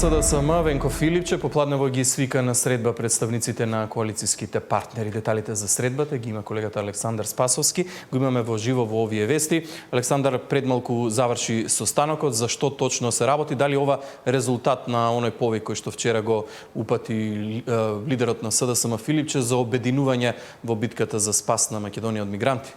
СДСМ Венко Филипче попладнево ги свика на средба представниците на коалицијските партнери. Деталите за средбата ги има колегата Александар Спасовски. Го имаме во живо во овие вести. Александар, предмалку заврши состанокот. За што точно се работи? Дали ова резултат на оној повик кој што вчера го упати лидерот на СДСМ Филипче за обединување во битката за спас на Македонија од мигранти?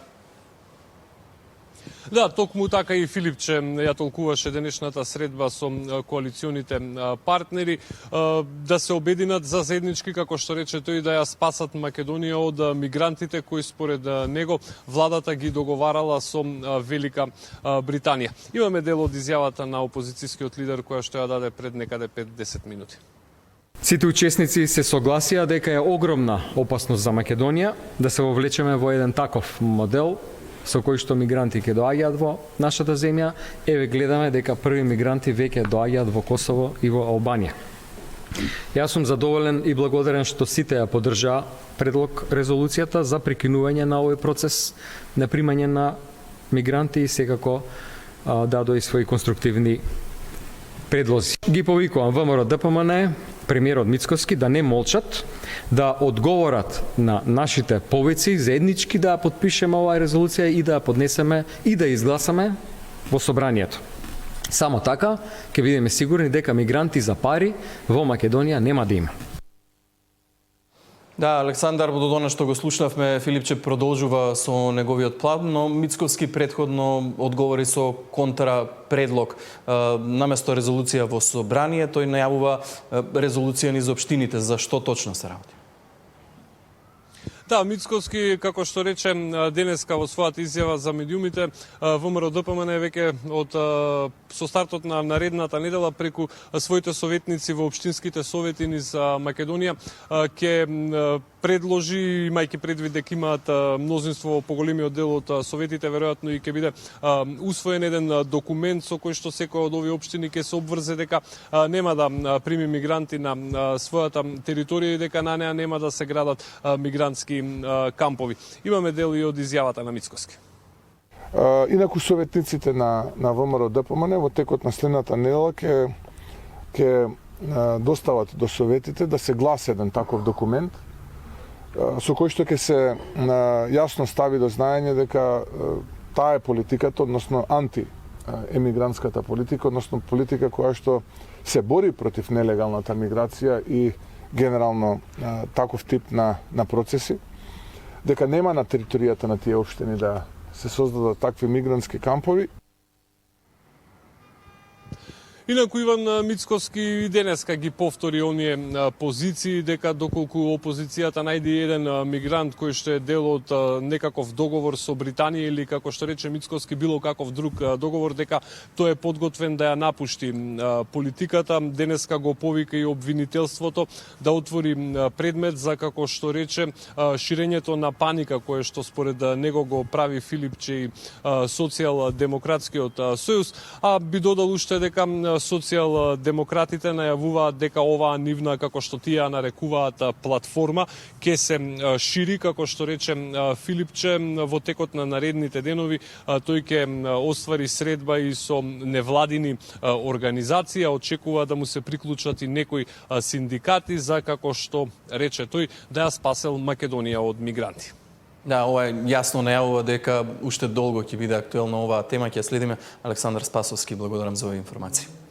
Да, токму така и Филипче ја толкуваше денешната средба со коалиционите партнери да се обединат за заеднички, како што рече тој, да ја спасат Македонија од мигрантите кои според него владата ги договарала со Велика Британија. Имаме дел од изјавата на опозицијскиот лидер која што ја даде пред некаде 5-10 минути. Сите учесници се согласија дека е огромна опасност за Македонија да се вовлечеме во еден таков модел со кој што мигранти ќе доаѓаат во нашата земја. Еве гледаме дека први мигранти веќе доаѓаат во Косово и во Албанија. Јас сум задоволен и благодарен што сите ја поддржаа предлог резолуцијата за прекинување на овој процес на примање на мигранти и секако дадоа и своји конструктивни предлози. Ги повикувам ВМРО ДПМН, премиерот Мицкоски да не молчат, да одговорат на нашите повици, заеднички да подпишеме оваа резолуција и да ја поднесеме и да изгласаме во собранието. Само така ќе бидеме сигурни дека мигранти за пари во Македонија нема да има. Да, Александар, до дона што го слушнавме, Филипче продолжува со неговиот план, но Мицковски предходно одговори со контра предлог. Наместо резолуција во собрание, тој најавува резолуција низ општините. За што точно се работи? Да, Мицкоски, како што рече денеска во својата изјава за медиумите, ВМРО ДПМН веќе со стартот на наредната недела преку своите советници во општинските совети низ Македонија ќе предложи, имајќи предвид дека имаат мнозинство во поголемиот дел од советите, веројатно и ќе биде усвоен еден документ со кој што секој од овие општини ќе се обврзе дека нема да прими мигранти на својата територија и дека на неа нема да се градат мигрантски кампови. Имаме дел и од изјавата на Мицкоски. Инаку советниците на ВМРО ДПМН во текот на следната недела ќе достават до советите да се гласи еден таков документ со кој што ќе се јасно стави до знаење дека таа е политиката, односно антиемигрантската политика, односно политика која што се бори против нелегалната миграција и генерално таков тип на процеси, дека нема на територијата на тие општини да се создадат такви мигрантски кампови. Инаку Иван Мицкоски и денеска ги повтори оние позиции дека доколку опозицијата најде еден мигрант кој што е дел од некаков договор со Британија или како што рече Мицкоски било каков друг договор, дека тој е подготвен да ја напушти политиката. Денеска го повика и обвинителството да отвори предмет за, како што рече, ширењето на паника кое што според него го прави Филипче и Социјалдемократскиот сојуз, а би додал уште дека социјалдемократите најавуваат дека оваа нивна, како што тие ја нарекуваат, платформа ќе се шири, како што рече Филипче, во текот на наредните денови тој ќе оствари средба и со невладини организации, очекува да му се приклучат и некои синдикати за, како што рече тој, да ја спасел Македонија од мигранти. Да, ова јасно најавува дека уште долго ќе биде актуелна оваа тема, ќе ја следиме. Александар Спасовски, благодарам за оваа информација.